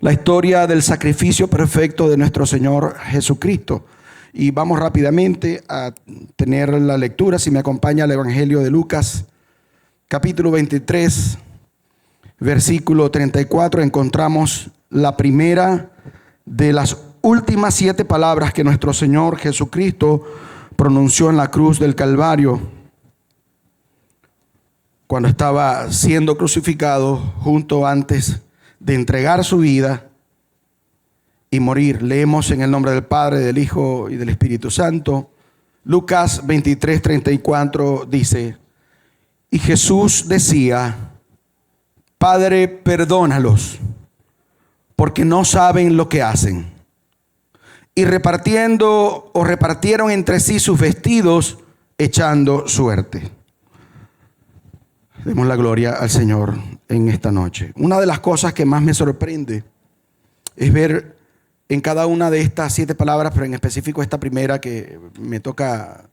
la historia del sacrificio perfecto de nuestro Señor Jesucristo. Y vamos rápidamente a tener la lectura. Si me acompaña el Evangelio de Lucas, capítulo 23, versículo 34, encontramos la primera de las últimas 7 palabras que nuestro Señor Jesucristo pronunció en la cruz del Calvario cuando estaba siendo crucificado, junto antes de entregar su vida y morir. Leemos en el nombre del Padre, del Hijo y del Espíritu Santo. Lucas 23, 34 dice: y Jesús decía: Padre, perdónalos, porque no saben lo que hacen. Y repartieron entre sí sus vestidos, echando suerte. Demos la gloria al Señor en esta noche. Una de las cosas que más me sorprende es ver en cada una de estas 7 palabras, pero en específico esta primera que me toca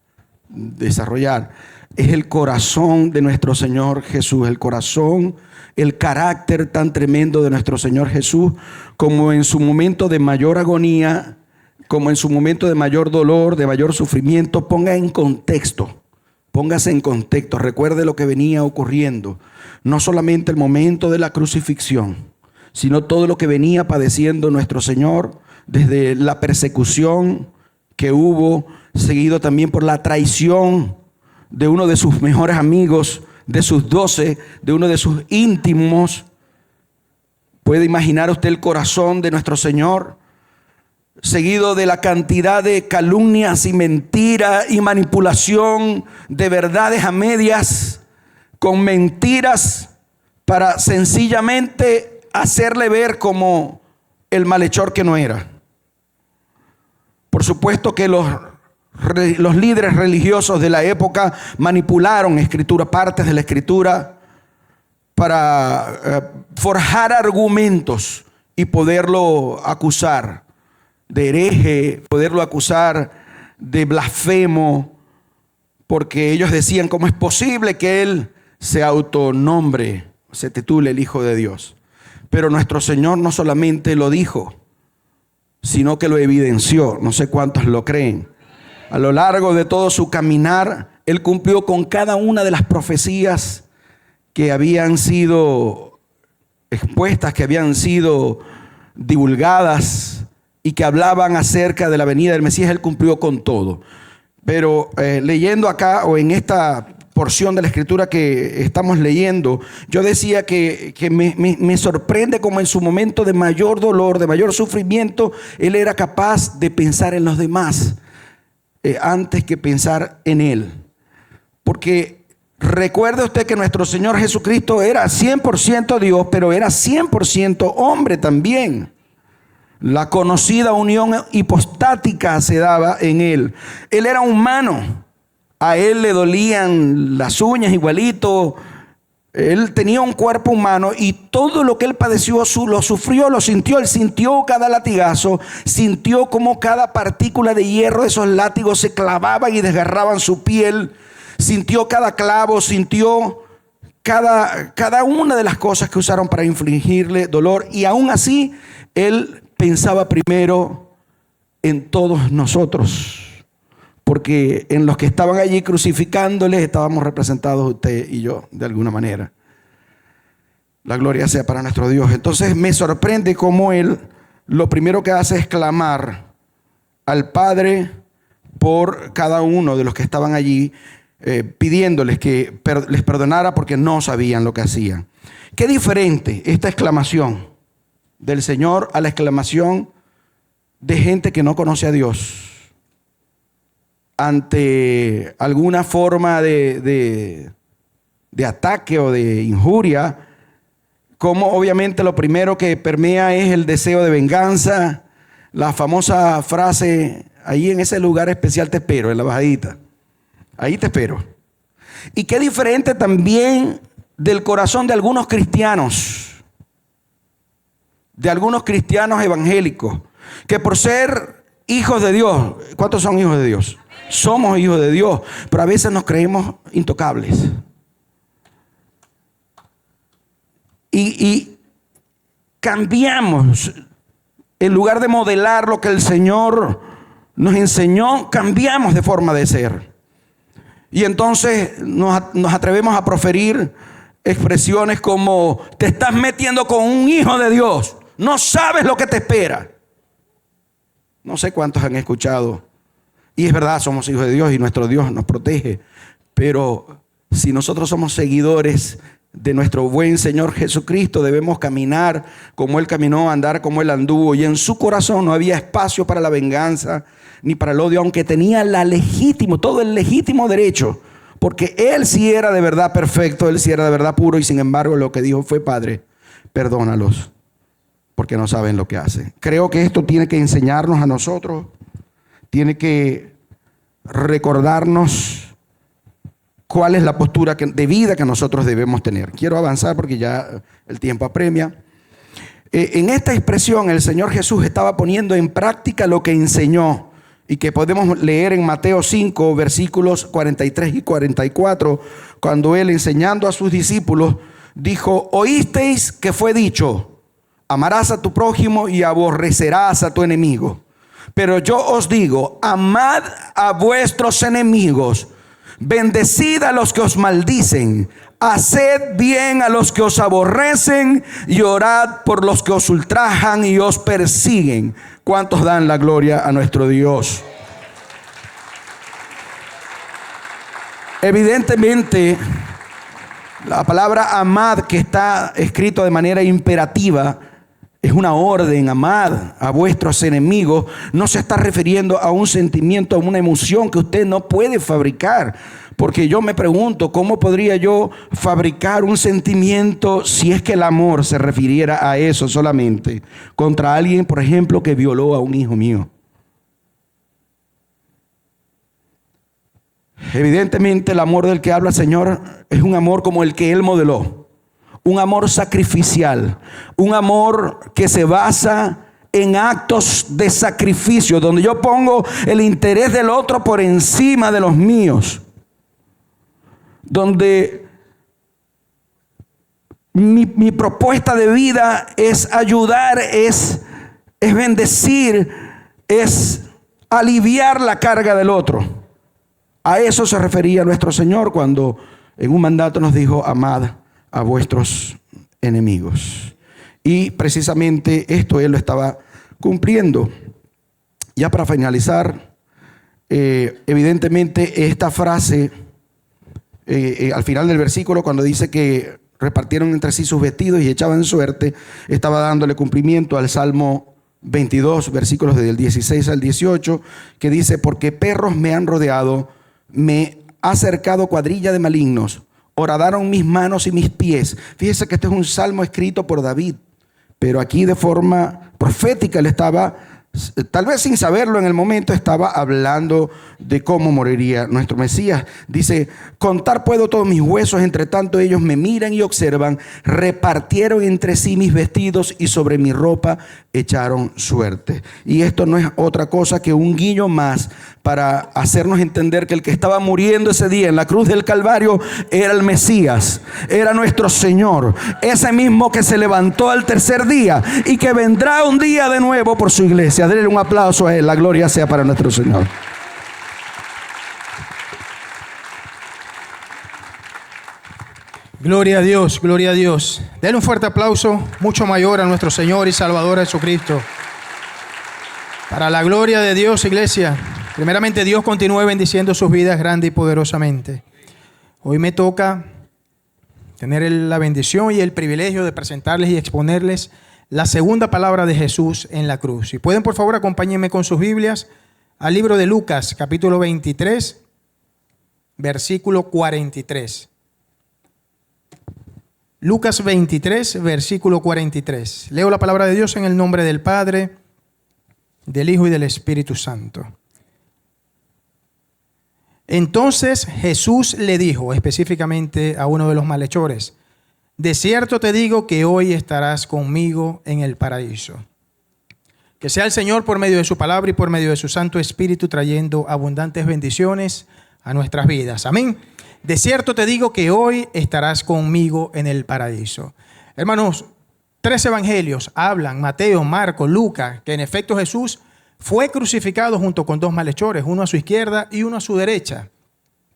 desarrollar, es el corazón de nuestro Señor Jesús, el corazón, el carácter tan tremendo de nuestro Señor Jesús, como en su momento de mayor agonía, como en su momento de mayor dolor, de mayor sufrimiento. Póngase en contexto, recuerde lo que venía ocurriendo, no solamente el momento de la crucifixión, sino todo lo que venía padeciendo nuestro Señor, desde la persecución que hubo, seguido también por la traición de uno de sus mejores amigos, de sus 12, de uno de sus íntimos. ¿Puede imaginar usted el corazón de nuestro Señor? Seguido de la cantidad de calumnias y mentiras y manipulación de verdades a medias, con mentiras para sencillamente hacerle ver como el malhechor que no era. Por supuesto que los líderes religiosos de la época manipularon partes de la escritura para forjar argumentos y poderlo acusar de hereje, poderlo acusar de blasfemo, porque ellos decían: ¿cómo es posible que él se autonombre, se titule el Hijo de Dios? Pero nuestro Señor no solamente lo dijo, sino que lo evidenció. No sé cuántos lo creen. A lo largo de todo su caminar, él cumplió con cada una de las profecías que habían sido expuestas, que habían sido divulgadas y que hablaban acerca de la venida del Mesías. Él cumplió con todo. Pero leyendo acá, o en esta porción de la escritura que estamos leyendo, yo decía que me sorprende como en su momento de mayor dolor, de mayor sufrimiento, él era capaz de pensar en los demás antes que pensar en él. Porque recuerde usted que nuestro Señor Jesucristo era 100% Dios, pero era 100% hombre también. La conocida unión hipostática se daba en él. Él era humano. A él le dolían las uñas igualito. Él tenía un cuerpo humano y todo lo que él padeció lo sufrió, lo sintió. Él sintió cada latigazo, sintió como cada partícula de hierro de esos látigos se clavaban y desgarraban su piel. Sintió cada clavo, sintió cada una de las cosas que usaron para infligirle dolor. Y aún así, él pensaba primero en todos nosotros, porque en los que estaban allí crucificándoles estábamos representados usted y yo de alguna manera. La gloria sea para nuestro Dios. Entonces me sorprende cómo él lo primero que hace es clamar al Padre por cada uno de los que estaban allí, pidiéndoles que les perdonara porque no sabían lo que hacían. Qué diferente esta exclamación del Señor a la exclamación de gente que no conoce a Dios ante alguna forma de ataque o de injuria, como obviamente lo primero que permea es el deseo de venganza. La famosa frase: ahí en ese lugar especial te espero, en la bajadita, ahí te espero. Y qué diferente también del corazón de algunos cristianos, evangélicos, que por ser hijos de Dios, ¿cuántos son hijos de Dios? Somos hijos de Dios, pero a veces nos creemos intocables. Y cambiamos. En lugar de modelar lo que el Señor nos enseñó, cambiamos de forma de ser. Y entonces nos atrevemos a proferir expresiones como: te estás metiendo con un hijo de Dios, no sabes lo que te espera. No sé cuántos han escuchado. Y es verdad, somos hijos de Dios y nuestro Dios nos protege. Pero si nosotros somos seguidores de nuestro buen Señor Jesucristo, debemos caminar como Él caminó, andar como Él anduvo. Y en su corazón no había espacio para la venganza ni para el odio, aunque tenía todo el legítimo derecho, porque Él sí era de verdad perfecto, Él sí era de verdad puro. Y sin embargo lo que dijo fue: Padre, perdónalos, porque no saben lo que hacen. Creo que esto tiene que enseñarnos a nosotros, tiene que recordarnos cuál es la postura de vida que nosotros debemos tener. Quiero avanzar porque ya el tiempo apremia. En esta expresión el Señor Jesús estaba poniendo en práctica lo que enseñó, y que podemos leer en Mateo 5, versículos 43 y 44, cuando Él, enseñando a sus discípulos, dijo: oísteis que fue dicho, amarás a tu prójimo y aborrecerás a tu enemigo. Pero yo os digo, amad a vuestros enemigos, bendecid a los que os maldicen, haced bien a los que os aborrecen y orad por los que os ultrajan y os persiguen. ¿Cuántos dan la gloria a nuestro Dios? Evidentemente, la palabra amad, que está escrito de manera imperativa, es una orden: amad a vuestros enemigos. No se está refiriendo a un sentimiento, a una emoción que usted no puede fabricar. Porque yo me pregunto, ¿cómo podría yo fabricar un sentimiento si es que el amor se refiriera a eso solamente? Contra alguien, por ejemplo, que violó a un hijo mío. Evidentemente el amor del que habla el Señor es un amor como el que Él modeló. Un amor sacrificial, un amor que se basa en actos de sacrificio, donde yo pongo el interés del otro por encima de los míos, donde mi propuesta de vida es ayudar, es bendecir, es aliviar la carga del otro. A eso se refería nuestro Señor cuando en un mandato nos dijo: amad a vuestros enemigos. Y precisamente esto Él lo estaba cumpliendo. Ya para finalizar, evidentemente esta frase al final del versículo, cuando dice que repartieron entre sí sus vestidos y echaban suerte, estaba dándole cumplimiento al Salmo 22, versículos del 16 al 18, que dice: porque perros me han rodeado, me ha cercado cuadrilla de malignos, horadaron mis manos y mis pies. Fíjese que este es un salmo escrito por David, pero aquí de forma profética él estaba, tal vez sin saberlo en el momento, estaba hablando de cómo moriría nuestro Mesías. Dice: contar puedo todos mis huesos, entre tanto ellos me miran y observan. Repartieron entre sí mis vestidos y sobre mi ropa echaron suerte. Y esto no es otra cosa que un guiño más para hacernos entender que el que estaba muriendo ese día en la cruz del Calvario era el Mesías, era nuestro Señor, ese mismo que se levantó al tercer día y que vendrá un día de nuevo por su iglesia. Denle un aplauso a Él. La gloria sea para nuestro Señor. Gloria a Dios, gloria a Dios. Denle un fuerte aplauso, mucho mayor, a nuestro Señor y Salvador Jesucristo. Para la gloria de Dios, iglesia. Primeramente, Dios continúe bendiciendo sus vidas grande y poderosamente. Hoy me toca tener la bendición y el privilegio de presentarles y exponerles la segunda palabra de Jesús en la cruz. Si pueden, por favor, acompáñenme con sus Biblias al libro de Lucas, capítulo 23, versículo 43. Lucas 23, versículo 43. Leo la palabra de Dios en el nombre del Padre, del Hijo y del Espíritu Santo. Entonces Jesús le dijo específicamente a uno de los malhechores: de cierto te digo que hoy estarás conmigo en el paraíso. Que sea el Señor, por medio de su palabra y por medio de su Santo Espíritu, trayendo abundantes bendiciones a nuestras vidas. Amén. De cierto te digo que hoy estarás conmigo en el paraíso. Hermanos, 3 evangelios hablan, Mateo, Marcos, Lucas, que en efecto Jesús fue crucificado junto con 2 malhechores, uno a su izquierda y uno a su derecha.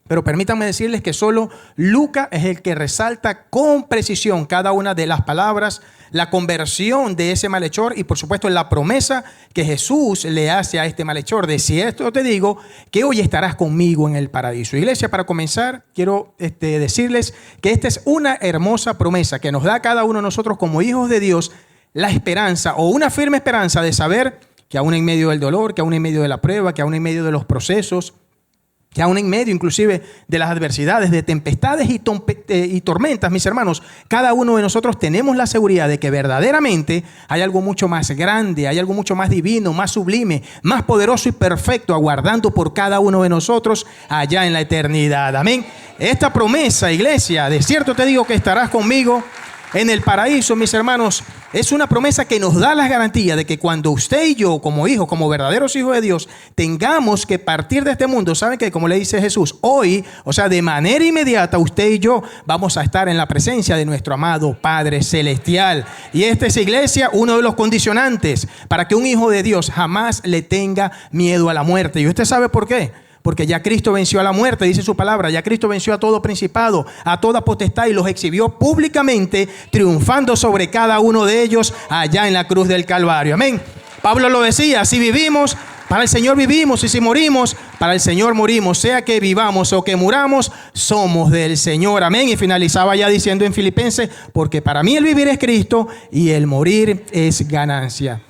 Pero permítanme decirles que solo Lucas es el que resalta con precisión cada una de las palabras, la conversión de ese malhechor y por supuesto la promesa que Jesús le hace a este malhechor. De cierto te digo que hoy estarás conmigo en el paraíso. Iglesia, para comenzar, quiero decirles que esta es una hermosa promesa que nos da a cada uno de nosotros como hijos de Dios la esperanza o una firme esperanza de saber que aún en medio del dolor, que aún en medio de la prueba, que aún en medio de los procesos, que aún en medio inclusive de las adversidades, de tempestades y tormentas, mis hermanos, cada uno de nosotros tenemos la seguridad de que verdaderamente hay algo mucho más grande, hay algo mucho más divino, más sublime, más poderoso y perfecto aguardando por cada uno de nosotros allá en la eternidad. Amén. Esta promesa, iglesia, de cierto te digo que estarás conmigo en el paraíso, mis hermanos, es una promesa que nos da la garantía de que cuando usted y yo, como hijos, como verdaderos hijos de Dios, tengamos que partir de este mundo, ¿saben qué? Como le dice Jesús, hoy, o sea, de manera inmediata, usted y yo vamos a estar en la presencia de nuestro amado Padre Celestial. Y esta es, iglesia, uno de los condicionantes para que un hijo de Dios jamás le tenga miedo a la muerte. ¿Y usted sabe por qué? Porque ya Cristo venció a la muerte, dice su palabra. Ya Cristo venció a todo principado, a toda potestad y los exhibió públicamente, triunfando sobre cada uno de ellos allá en la cruz del Calvario. Amén. Pablo lo decía, si vivimos, para el Señor vivimos, y si morimos, para el Señor morimos. Sea que vivamos o que muramos, somos del Señor. Amén. Y finalizaba ya diciendo en Filipenses, porque para mí el vivir es Cristo y el morir es ganancia.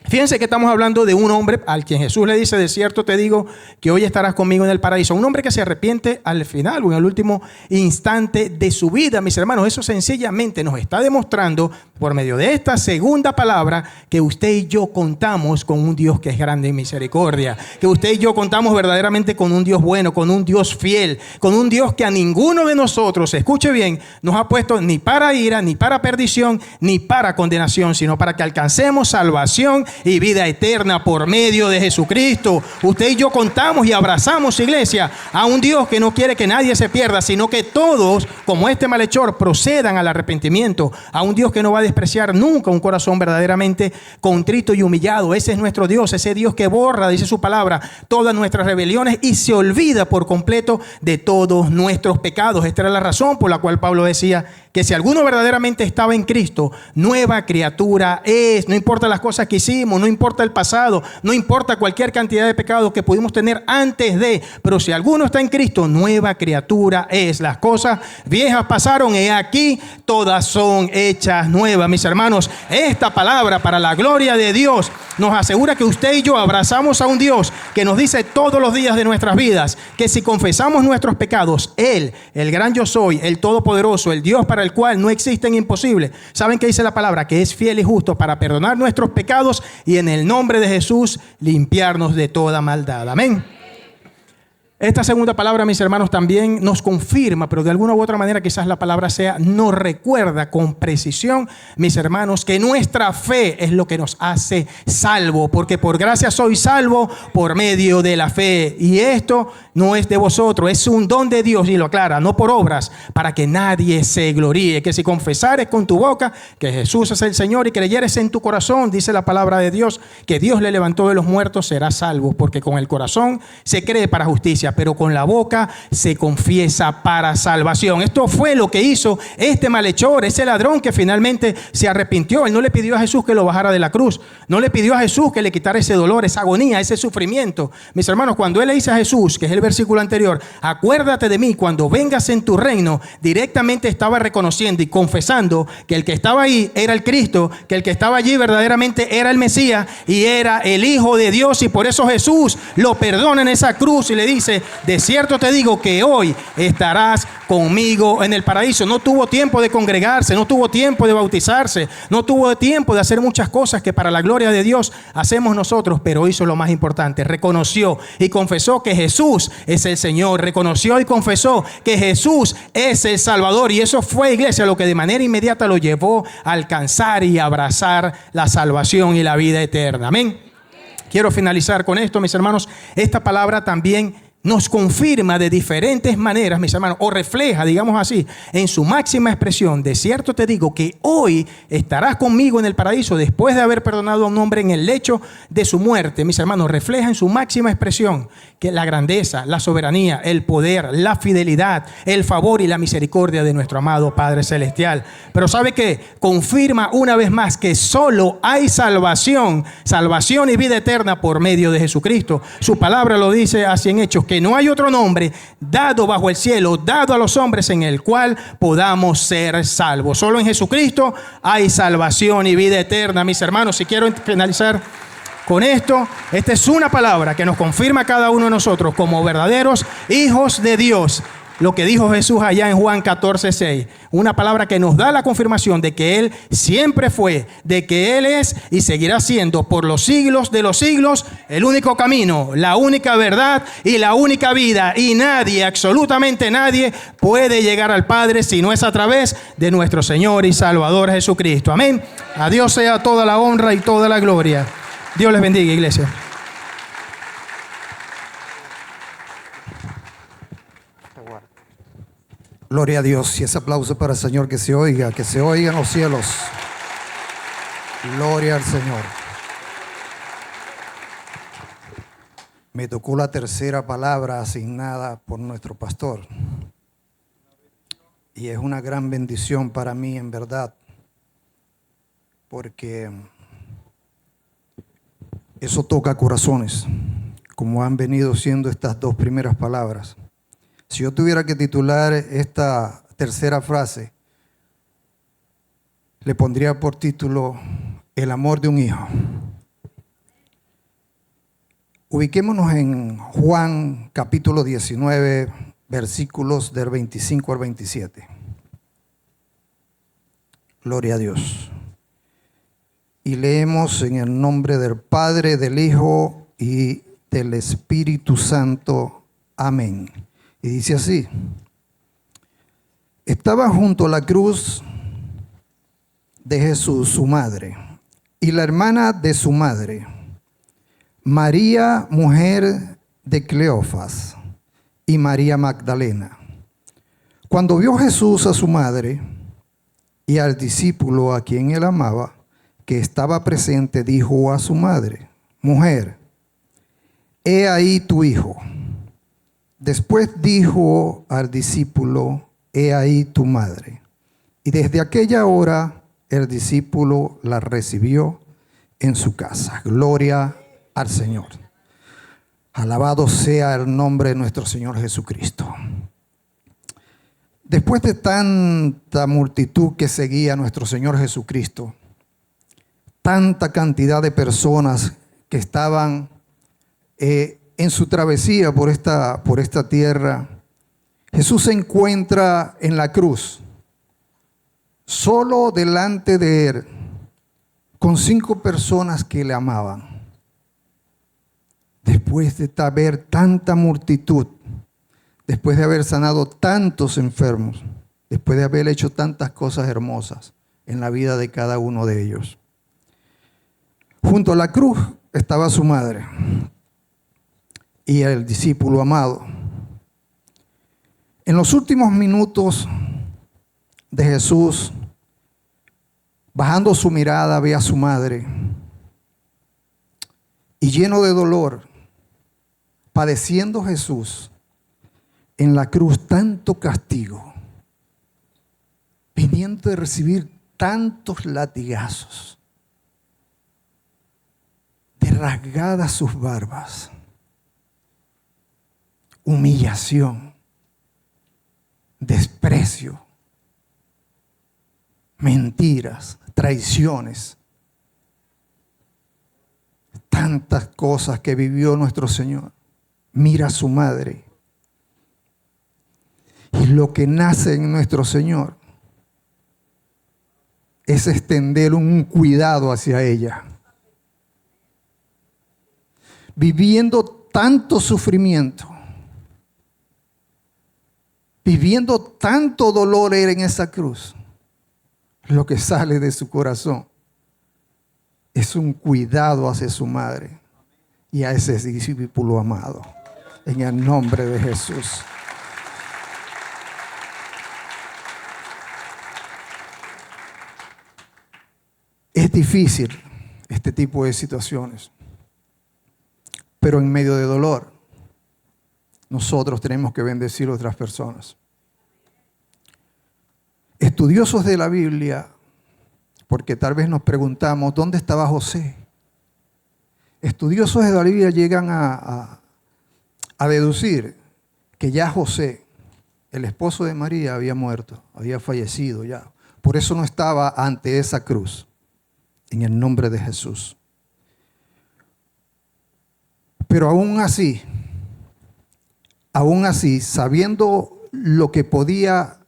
Fíjense que estamos hablando de un hombre al quien Jesús le dice, de cierto te digo que hoy estarás conmigo en el paraíso. Un hombre que se arrepiente al final o en el último instante de su vida, mis hermanos. Eso sencillamente nos está demostrando por medio de esta segunda palabra que usted y yo contamos con un Dios que es grande en misericordia. Que usted y yo contamos verdaderamente con un Dios bueno, con un Dios fiel, con un Dios que a ninguno de nosotros, escuche bien, nos ha puesto ni para ira, ni para perdición, ni para condenación, sino para que alcancemos salvación y vida eterna por medio de Jesucristo. Usted y yo contamos y abrazamos, iglesia, a un Dios que no quiere que nadie se pierda, sino que todos, como este malhechor, procedan al arrepentimiento. A un Dios que no va a despreciar nunca un corazón verdaderamente contrito y humillado. Ese es nuestro Dios, ese Dios que borra, dice su palabra, todas nuestras rebeliones y se olvida por completo de todos nuestros pecados. Esta era la razón por la cual Pablo decía que si alguno verdaderamente estaba en Cristo, nueva criatura es. No importa las cosas que hicimos, no importa el pasado, no importa cualquier cantidad de pecados que pudimos tener antes de, pero si alguno está en Cristo, nueva criatura es. Las cosas viejas pasaron y aquí todas son hechas nuevas. Mis hermanos, esta palabra para la gloria de Dios nos asegura que usted y yo abrazamos a un Dios que nos dice todos los días de nuestras vidas que si confesamos nuestros pecados, Él, el gran yo soy, el todopoderoso, el Dios para el cual no existen imposibles. ¿Saben qué dice la palabra? Que es fiel y justo para perdonar nuestros pecados y en el nombre de Jesús limpiarnos de toda maldad. Amén. Esta segunda palabra, mis hermanos, también nos confirma, pero de alguna u otra manera quizás la palabra nos recuerda con precisión, mis hermanos, que nuestra fe es lo que nos hace salvo, porque por gracia soy salvo por medio de la fe. Y esto no es de vosotros, es un don de Dios, y lo aclara, no por obras, para que nadie se gloríe. Que si confesares con tu boca que Jesús es el Señor y creyeres en tu corazón, dice la palabra de Dios, que Dios le levantó de los muertos, serás salvo, porque con el corazón se cree para justicia, pero con la boca se confiesa para salvación. Esto fue lo que hizo este malhechor, ese ladrón que finalmente se arrepintió. Él no le pidió a Jesús que lo bajara de la cruz, no le pidió a Jesús que le quitara ese dolor, esa agonía, ese sufrimiento. Mis hermanos, cuando él le dice a Jesús, que es el versículo anterior, acuérdate de mí cuando vengas en tu reino, directamente estaba reconociendo y confesando que el que estaba ahí era el Cristo, que el que estaba allí verdaderamente era el Mesías y era el Hijo de Dios, y por eso Jesús lo perdona en esa cruz y le dice, de cierto te digo que hoy estarás conmigo en el paraíso. No tuvo tiempo de congregarse, no tuvo tiempo de bautizarse, no tuvo tiempo de hacer muchas cosas que para la gloria de Dios hacemos nosotros, pero hizo lo más importante, reconoció y confesó que Jesús es el Señor, reconoció y confesó que Jesús es el Salvador, y eso fue, iglesia, lo que de manera inmediata lo llevó a alcanzar y abrazar la salvación y la vida eterna. Amén. Quiero finalizar con esto, mis hermanos. Esta palabra también nos confirma de diferentes maneras, mis hermanos, o refleja, digamos así, en su máxima expresión: de cierto te digo que hoy estarás conmigo en el paraíso, después de haber perdonado a un hombre en el lecho de su muerte. Mis hermanos, refleja en su máxima expresión que la grandeza, la soberanía, el poder, la fidelidad, el favor y la misericordia de nuestro amado Padre Celestial. Pero ¿sabe qué? Confirma una vez más que solo hay salvación y vida eterna por medio de Jesucristo. Su palabra lo dice así en Hechos, que no hay otro nombre dado bajo el cielo, dado a los hombres, en el cual podamos ser salvos. Solo en Jesucristo hay salvación y vida eterna, mis hermanos. Si quiero finalizar con esto, esta es una palabra que nos confirma a cada uno de nosotros como verdaderos hijos de Dios. Lo que dijo Jesús allá en Juan 14:6. Una palabra que nos da la confirmación de que Él siempre fue, de que Él es y seguirá siendo por los siglos de los siglos el único camino, la única verdad y la única vida. Y nadie, absolutamente nadie, puede llegar al Padre si no es a través de nuestro Señor y Salvador Jesucristo. Amén. A Dios sea toda la honra y toda la gloria. Dios les bendiga, iglesia. Gloria a Dios. Y ese aplauso para el Señor, que se oiga en los cielos. Gloria al Señor. Me tocó la tercera palabra asignada por nuestro pastor. Y es una gran bendición para mí, en verdad, porque eso toca corazones, como han venido siendo estas dos primeras palabras. Si yo tuviera que titular esta tercera frase, le pondría por título El amor de un hijo. Ubiquémonos en Juan capítulo 19, versículos del 25 al 27. Gloria a Dios. Y leemos en el nombre del Padre, del Hijo y del Espíritu Santo. Amén. Y dice así: estaba junto a la cruz de Jesús su madre y la hermana de su madre, María, mujer de Cleofas, y María Magdalena. Cuando vio Jesús a su madre y al discípulo a quien él amaba, que estaba presente, dijo a su madre: mujer, he ahí tu hijo. Después dijo al discípulo: he ahí tu madre. Y desde aquella hora el discípulo la recibió en su casa. Gloria al Señor. Alabado sea el nombre de nuestro Señor Jesucristo. Después de tanta multitud que seguía a nuestro Señor Jesucristo, tanta cantidad de personas que estaban en su travesía por esta tierra, Jesús se encuentra en la cruz, solo delante de él, con 5 personas que le amaban. Después de ver tanta multitud, después de haber sanado tantos enfermos, después de haber hecho tantas cosas hermosas en la vida de cada uno de ellos. Junto a la cruz estaba su madre y el discípulo amado. En los últimos minutos de Jesús, bajando su mirada, ve a su madre y lleno de dolor, padeciendo Jesús en la cruz tanto castigo, viniendo de recibir tantos latigazos, de rasgadas sus barbas, humillación, desprecio, mentiras, traiciones, tantas cosas que vivió nuestro Señor. Mira a su madre y lo que nace en nuestro Señor es extender un cuidado hacia ella, viviendo tanto sufrimiento, viviendo tanto dolor en esa cruz. Lo que sale de su corazón es un cuidado hacia su madre y a ese discípulo amado. en el nombre de Jesús. Es difícil este tipo de situaciones, pero en medio de dolor, nosotros tenemos que bendecir a otras personas. Estudiosos de la Biblia, porque tal vez nos preguntamos, ¿dónde estaba José? Estudiosos de la Biblia llegan a deducir que ya José, el esposo de María, había muerto, había fallecido ya. Por eso no estaba ante esa cruz, en el nombre de Jesús. Pero aún así, sabiendo lo que podía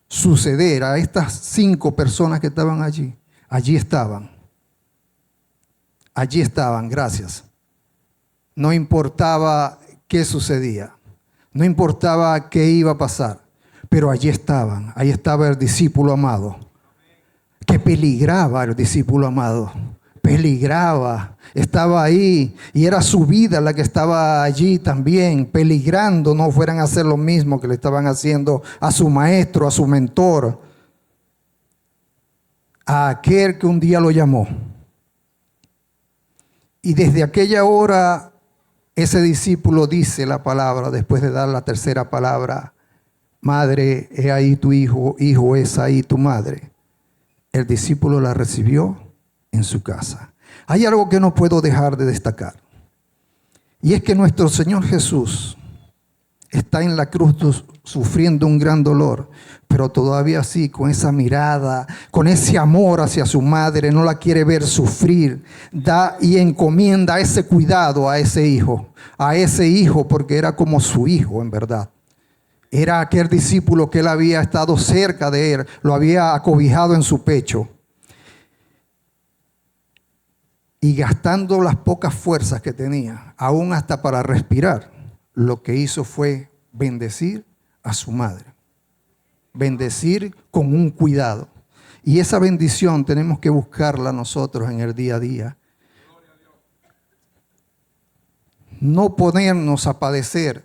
suceder a estas 5 personas que estaban allí, allí estaban, gracias. No importaba qué sucedía, no importaba qué iba a pasar, pero allí estaban, ahí estaba el discípulo amado, que peligraba el discípulo amado, peligraba, estaba ahí y era su vida la que estaba allí también, peligrando no fueran a hacer lo mismo que le estaban haciendo a su maestro, a su mentor, a aquel que un día lo llamó. Y desde aquella hora ese discípulo dice la palabra, después de dar la tercera palabra, madre, he ahí tu hijo, hijo, es ahí tu madre. El discípulo la recibió en su casa. Hay algo que no puedo dejar de destacar. Y es que nuestro Señor Jesús está en la cruz sufriendo un gran dolor, pero todavía así, con esa mirada, con ese amor hacia su madre, no la quiere ver sufrir. Da y encomienda ese cuidado a ese hijo, porque era como su hijo en verdad. Era aquel discípulo que él había estado cerca de él, lo había acobijado en su pecho. Y gastando las pocas fuerzas que tenía, aún hasta para respirar, lo que hizo fue bendecir a su madre. Bendecir con un cuidado. Y esa bendición tenemos que buscarla nosotros en el día a día. No ponernos a padecer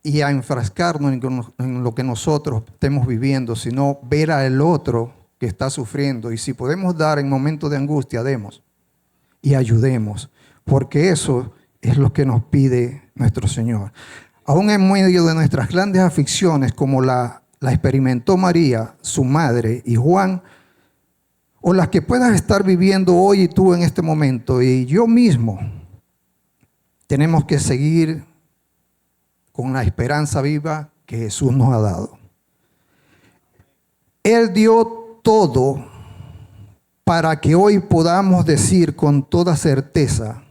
y a enfrascarnos en lo que nosotros estemos viviendo, sino ver al otro que está sufriendo. Y si podemos dar en momentos de angustia, demos y ayudemos, porque eso es lo que nos pide nuestro Señor. Aún en medio de nuestras grandes aflicciones, como la experimentó María, su madre, y Juan, o las que puedas estar viviendo hoy y tú en este momento, y yo mismo, tenemos que seguir con la esperanza viva que Jesús nos ha dado. Él dio todo para que hoy podamos decir con toda certeza,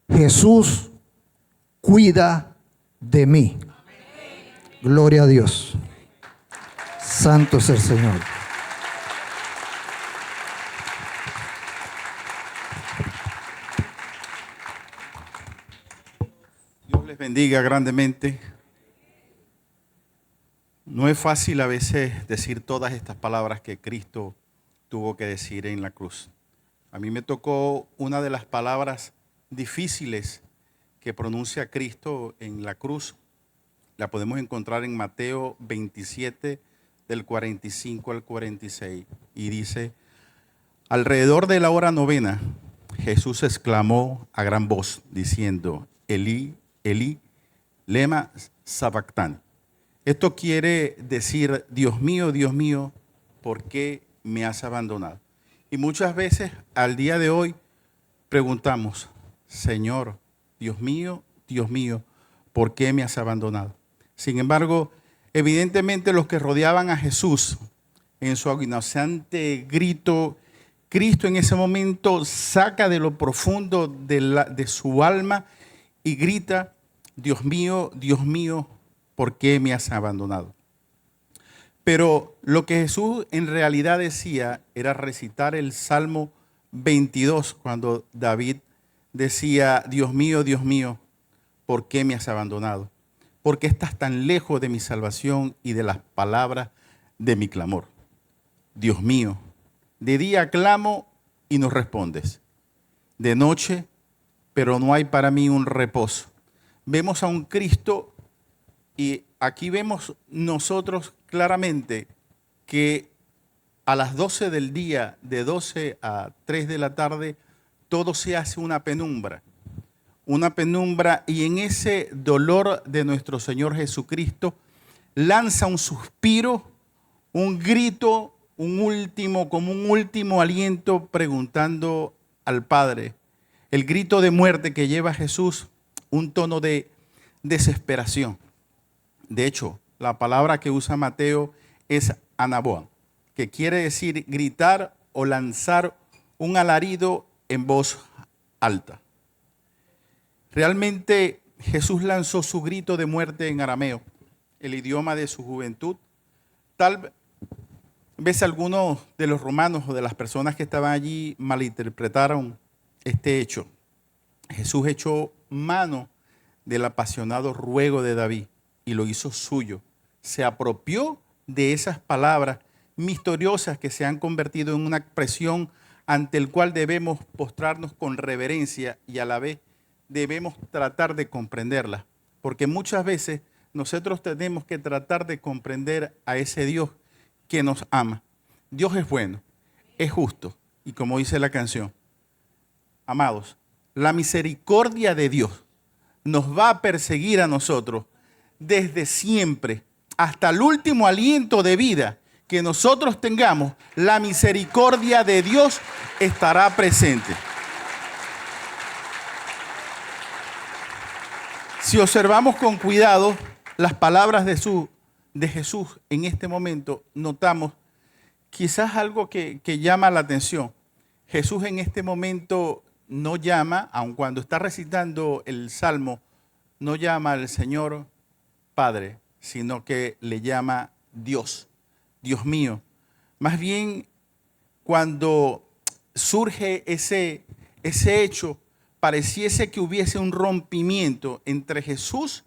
Jesús cuida de mí. Gloria a Dios. Santo es el Señor. Dios les bendiga grandemente. No es fácil a veces decir todas estas palabras que Cristo tuvo que decir en la cruz. A mí me tocó una de las palabras difíciles que pronuncia Cristo en la cruz. La podemos encontrar en Mateo 27, del 45 al 46. Y dice, alrededor de la hora novena, Jesús exclamó a gran voz, diciendo, Elí, Elí, lema sabactani. Esto quiere decir, Dios mío, ¿por qué me has abandonado? Y muchas veces al día de hoy preguntamos, Señor, Dios mío, ¿por qué me has abandonado? Sin embargo, evidentemente los que rodeaban a Jesús en su agonizante grito, Cristo en ese momento saca de lo profundo de su alma y grita, Dios mío, ¿por qué me has abandonado? Pero lo que Jesús en realidad decía era recitar el Salmo 22, cuando David decía, Dios mío, ¿por qué me has abandonado? ¿Por qué estás tan lejos de mi salvación y de las palabras de mi clamor? Dios mío, de día clamo y no respondes. De noche, pero no hay para mí un reposo. vemos a un Cristo y aquí vemos nosotros claramente que a las 12 del día, de 12 a 3 de la tarde, todo se hace una penumbra, y en ese dolor de nuestro Señor Jesucristo lanza un suspiro, un grito, como un último aliento, preguntando al Padre. El grito de muerte que lleva a Jesús, un tono de desesperación. De hecho, la palabra que usa Mateo es anaboa, que quiere decir gritar o lanzar un alarido en voz alta. Realmente Jesús lanzó su grito de muerte en arameo, el idioma de su juventud. Tal vez algunos de los romanos o de las personas que estaban allí malinterpretaron este hecho. Jesús echó mano del apasionado ruego de David y lo hizo suyo. Se apropió de esas palabras misteriosas que se han convertido en una expresión ante el cual debemos postrarnos con reverencia y a la vez debemos tratar de comprenderlas, porque muchas veces nosotros tenemos que tratar de comprender a ese Dios que nos ama. Dios es bueno, es justo, y como dice la canción, amados, la misericordia de Dios nos va a perseguir a nosotros desde siempre hasta el último aliento de vida que nosotros tengamos. La misericordia de Dios estará presente. Si observamos con cuidado las palabras de Jesús en este momento, notamos quizás algo que llama la atención. Jesús en este momento no llama, aun cuando está recitando el Salmo, no llama al Señor Padre, sino que le llama Dios, Dios mío. Más bien, cuando surge ese hecho, pareciese que hubiese un rompimiento entre Jesús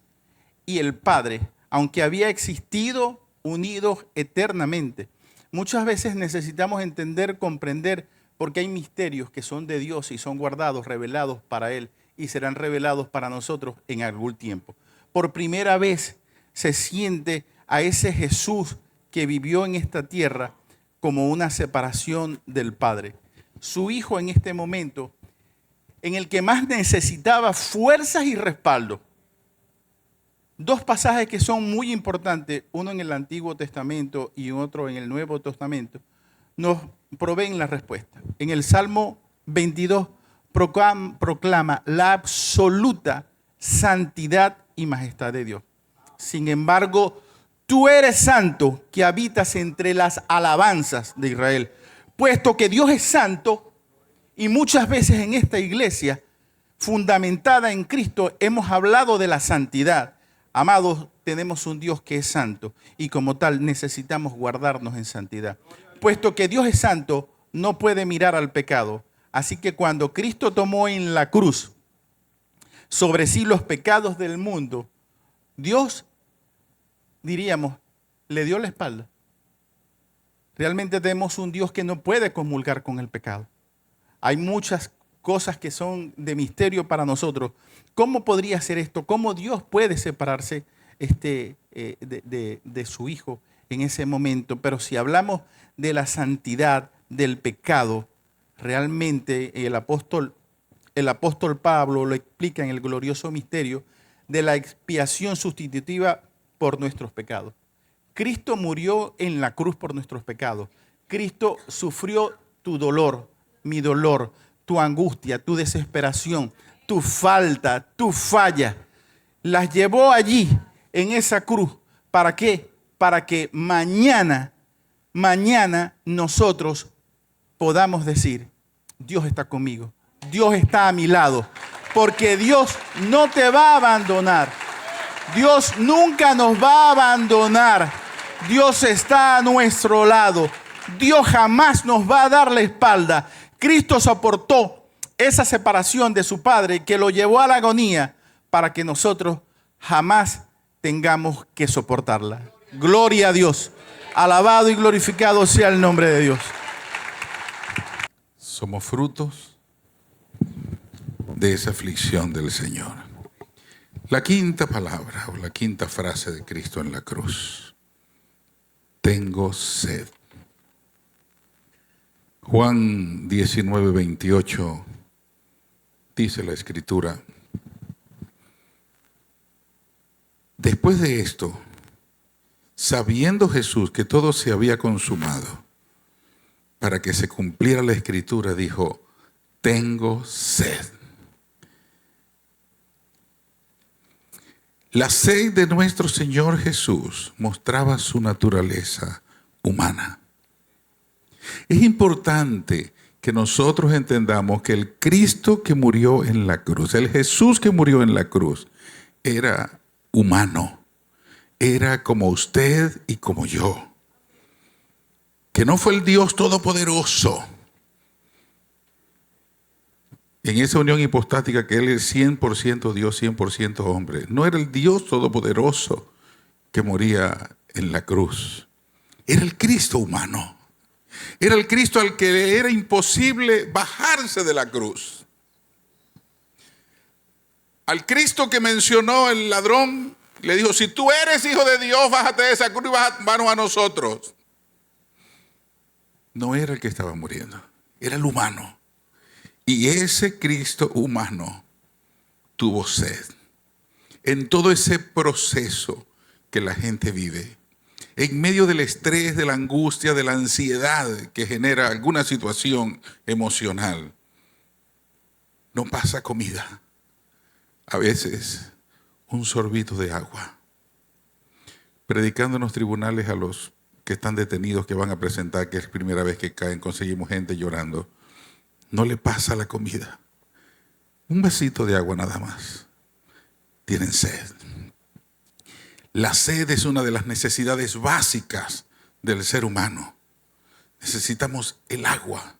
y el Padre, aunque había existido unidos eternamente. Muchas veces necesitamos entender, comprender, porque hay misterios que son de Dios y son guardados, revelados para Él y serán revelados para nosotros en algún tiempo. Por primera vez se siente a ese Jesús que vivió en esta tierra como una separación del Padre. Su Hijo en este momento, en el que más necesitaba fuerzas y respaldo. Dos pasajes que son muy importantes, uno en el Antiguo Testamento y otro en el Nuevo Testamento, nos proveen la respuesta. En el Salmo 22 proclama la absoluta santidad y majestad de Dios. Sin embargo, tú eres santo que habitas entre las alabanzas de Israel. Puesto que Dios es santo, y muchas veces en esta iglesia, fundamentada en Cristo, hemos hablado de la santidad. Amados, tenemos un Dios que es santo y como tal necesitamos guardarnos en santidad. Puesto que Dios es santo, no puede mirar al pecado. Así que cuando Cristo tomó en la cruz sobre sí los pecados del mundo, Dios, diríamos, le dio la espalda. Realmente tenemos un Dios que no puede comulgar con el pecado. Hay muchas cosas que son de misterio para nosotros. ¿Cómo podría ser esto? ¿Cómo Dios puede separarse de su Hijo en ese momento? Pero si hablamos de la santidad, del pecado, realmente el apóstol Pablo lo explica en el glorioso misterio de la expiación sustitutiva por nuestros pecados. Cristo murió en la cruz por nuestros pecados. Cristo sufrió tu dolor, mi dolor, tu angustia, tu desesperación, tu falta, tu falla. Las llevó allí en esa cruz. ¿Para qué? Para que mañana nosotros podamos decir, Dios está conmigo, Dios está a mi lado, porque Dios no te va a abandonar. Dios nunca nos va a abandonar. Dios está a nuestro lado. Dios jamás nos va a dar la espalda. Cristo soportó esa separación de su Padre que lo llevó a la agonía para que nosotros jamás tengamos que soportarla. Gloria a Dios. Alabado y glorificado sea el nombre de Dios. Somos frutos de esa aflicción del Señor. La quinta palabra o la quinta frase de Cristo en la cruz. Tengo sed. Juan 19:28 dice la Escritura. Después de esto, sabiendo Jesús que todo se había consumado, para que se cumpliera la Escritura, dijo, tengo sed. La sed de nuestro Señor Jesús mostraba su naturaleza humana. Es importante que nosotros entendamos que el Cristo que murió en la cruz, el Jesús que murió en la cruz, era humano. Era como usted y como yo. Que no fue el Dios todopoderoso. En esa unión hipostática que Él es 100% Dios, 100% hombre. No era el Dios todopoderoso que moría en la cruz. Era el Cristo humano. Era el Cristo al que le era imposible bajarse de la cruz. Al Cristo que mencionó el ladrón, le dijo, si tú eres hijo de Dios, bájate de esa cruz y bájanos a nosotros. No era el que estaba muriendo, era el humano. Y ese Cristo humano tuvo sed. En todo ese proceso que la gente vive, en medio del estrés, de la angustia, de la ansiedad que genera alguna situación emocional, no pasa comida. A veces un sorbito de agua. Predicando en los tribunales a los que están detenidos, que van a presentar, que es la primera vez que caen, conseguimos gente llorando. No le pasa la comida. Un vasito de agua nada más. Tienen sed. La sed es una de las necesidades básicas del ser humano. Necesitamos el agua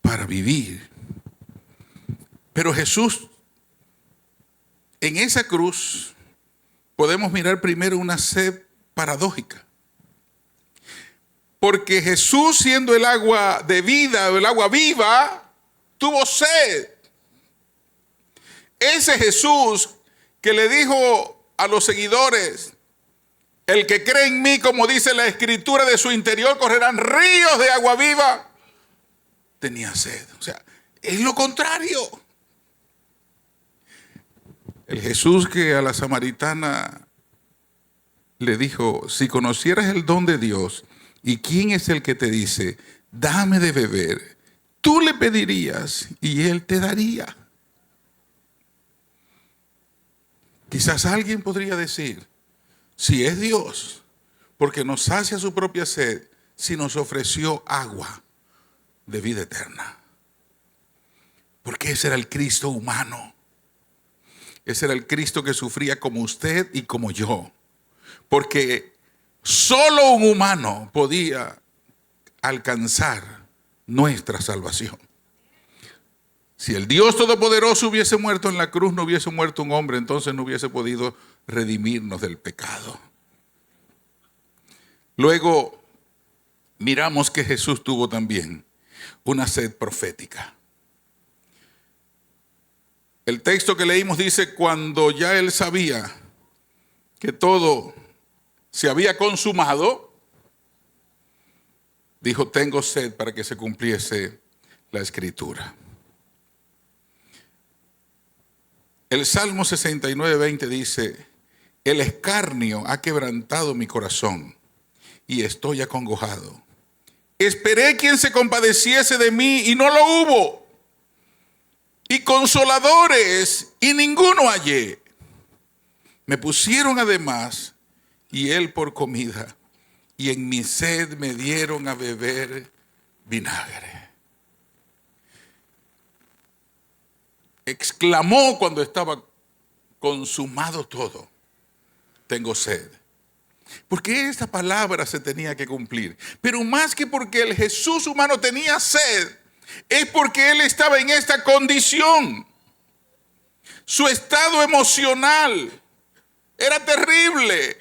para vivir. Pero Jesús, en esa cruz, podemos mirar primero una sed paradójica. Porque Jesús, siendo el agua de vida, el agua viva, tuvo sed. Ese Jesús que le dijo a los seguidores, el que cree en mí, como dice la Escritura, de su interior correrán ríos de agua viva, tenía sed. O sea, es lo contrario. El Jesús que a la samaritana le dijo, si conocieras el don de Dios, ¿y quién es el que te dice, dame de beber? Tú le pedirías y Él te daría. Quizás alguien podría decir, si es Dios, porque nos sacia su propia sed, si nos ofreció agua de vida eterna. Porque ese era el Cristo humano. Ese era el Cristo que sufría como usted y como yo. Porque solo un humano podía alcanzar nuestra salvación. Si el Dios Todopoderoso hubiese muerto en la cruz, no hubiese muerto un hombre, entonces no hubiese podido redimirnos del pecado. Luego, miramos que Jesús tuvo también una sed profética. El texto que leímos dice, cuando ya él sabía que todo se había consumado, dijo, tengo sed, para que se cumpliese la Escritura. El Salmo 69:20 dice, el escarnio ha quebrantado mi corazón y estoy acongojado. Esperé quien se compadeciese de mí y no lo hubo. Y consoladores y ninguno hallé. Me pusieron además y él por comida, y en mi sed me dieron a beber vinagre. Exclamó cuando estaba consumado todo, tengo sed. Porque esta palabra se tenía que cumplir. Pero más que porque el Jesús humano tenía sed, es porque él estaba en esta condición. Su estado emocional era terrible.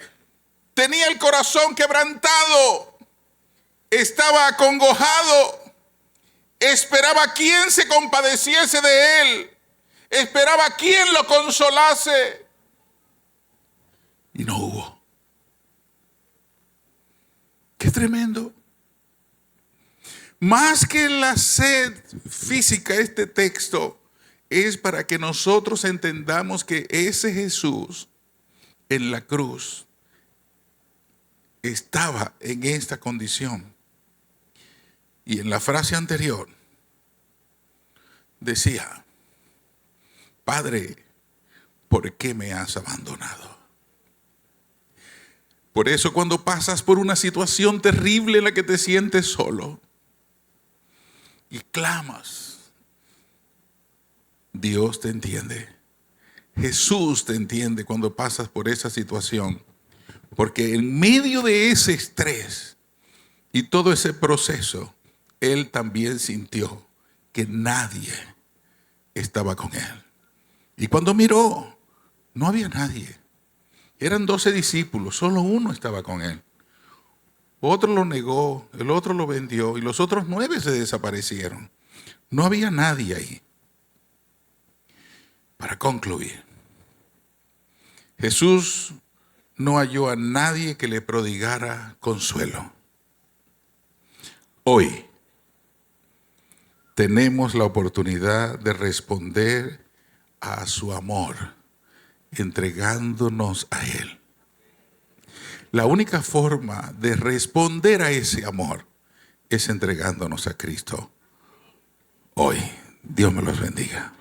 Tenía el corazón quebrantado. Estaba acongojado. Esperaba a quien se compadeciese de él. Esperaba a quien lo consolase. y no hubo. Qué tremendo. Más que la sed física, este texto es para que nosotros entendamos que ese Jesús en la cruz estaba en esta condición. Y en la frase anterior decía: Padre, ¿por qué me has abandonado? Por eso cuando pasas por una situación terrible en la que te sientes solo y clamas, Dios te entiende. Jesús te entiende cuando pasas por esa situación. Porque en medio de ese estrés y todo ese proceso, Él también sintió que nadie estaba con Él. Y cuando miró, no había nadie. Eran 12 discípulos, solo uno estaba con Él. Otro lo negó, el otro lo vendió y los otros 9 se desaparecieron. No había nadie ahí. Para concluir, Jesús no halló a nadie que le prodigara consuelo. Hoy tenemos la oportunidad de responder a su amor, entregándonos a Él. La única forma de responder a ese amor es entregándonos a Cristo. Hoy, Dios me los bendiga.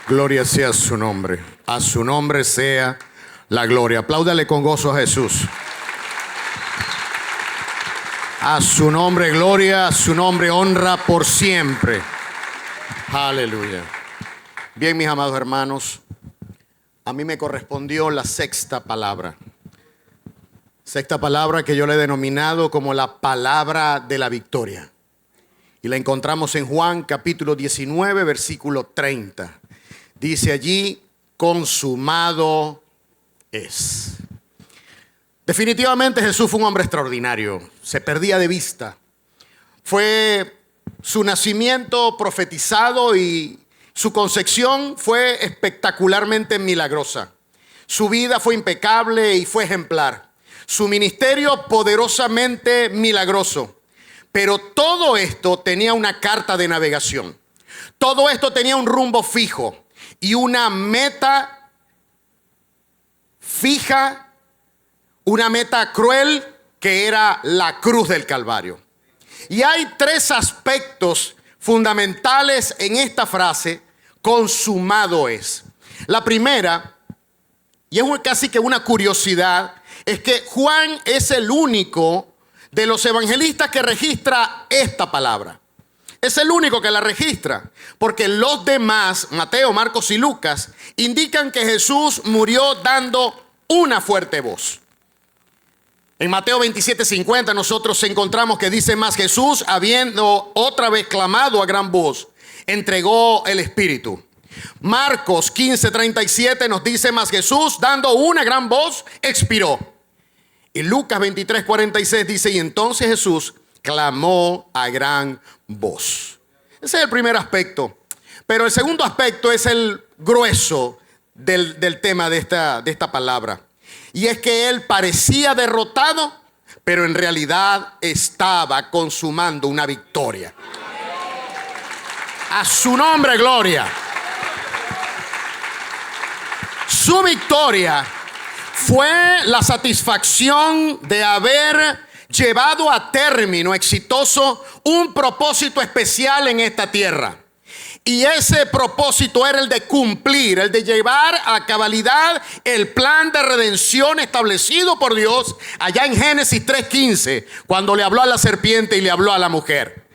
Gloria sea su nombre. A su nombre sea la gloria. Apláudale con gozo a Jesús. A su nombre gloria, a su nombre honra por siempre. Aleluya. Bien, mis amados hermanos, a mí me correspondió la sexta palabra. Sexta palabra que yo le he denominado como la palabra de la victoria. Y la encontramos en Juan capítulo 19, versículo 30. Dice allí: consumado es. Definitivamente Jesús fue un hombre extraordinario. Se perdía de vista. Fue su nacimiento profetizado y su concepción fue espectacularmente milagrosa. Su vida fue impecable y fue ejemplar. Su ministerio poderosamente milagroso. Pero todo esto tenía una carta de navegación. Todo esto tenía un rumbo fijo y una meta fija, una meta cruel, que era la cruz del Calvario. Y hay 3 aspectos fundamentales en esta frase: consumado es. La primera, y es casi que una curiosidad, es que Juan es el único de los evangelistas que registra esta palabra. Es el único que la registra, porque los demás, Mateo, Marcos y Lucas, indican que Jesús murió dando una fuerte voz. En Mateo 27:50 nosotros encontramos que dice: más Jesús, habiendo otra vez clamado a gran voz, entregó el Espíritu. Marcos 15:37 nos dice: más Jesús, dando una gran voz, expiró. Y Lucas 23:46 dice: y entonces Jesús clamó a gran voz. Ese es el primer aspecto. Pero el segundo aspecto es el grueso del tema de esta palabra. Y es que él parecía derrotado, pero en realidad estaba consumando una victoria. A su nombre, gloria. Su victoria fue la satisfacción de haber llevado a término exitoso un propósito especial en esta tierra. Y ese propósito era el de cumplir, el de llevar a cabalidad el plan de redención establecido por Dios allá en Génesis 3:15, cuando le habló a la serpiente y le habló a la mujer.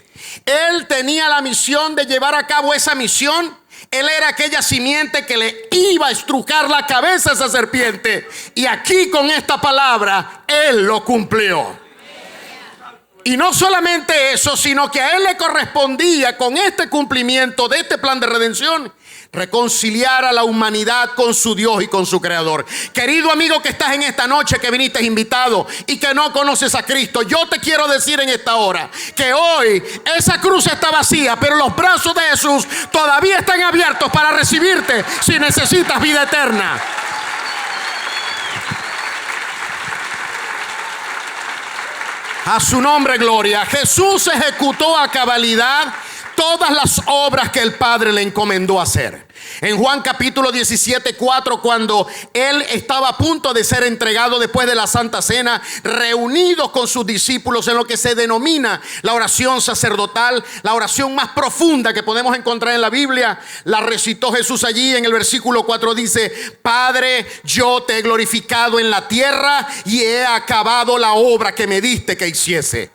Él tenía la misión de llevar a cabo esa misión. Él era aquella simiente que le iba a estrujar la cabeza a esa serpiente. Y aquí con esta palabra, Él lo cumplió. Y no solamente eso, sino que a Él le correspondía, con este cumplimiento de este plan de redención, reconciliar a la humanidad con su Dios y con su Creador. Querido amigo que estás en esta noche, que viniste invitado y que no conoces a Cristo, yo te quiero decir en esta hora que hoy esa cruz está vacía, pero los brazos de Jesús todavía están abiertos para recibirte si necesitas vida eterna. A su nombre, gloria. Jesús ejecutó a cabalidad todas las obras que el Padre le encomendó hacer. En Juan capítulo 17:4, cuando Él estaba a punto de ser entregado después de la Santa Cena, reunidos con sus discípulos en lo que se denomina la oración sacerdotal, la oración más profunda que podemos encontrar en la Biblia, la recitó Jesús allí. En el versículo 4 dice: Padre, yo te he glorificado en la tierra y he acabado la obra que me diste que hiciese.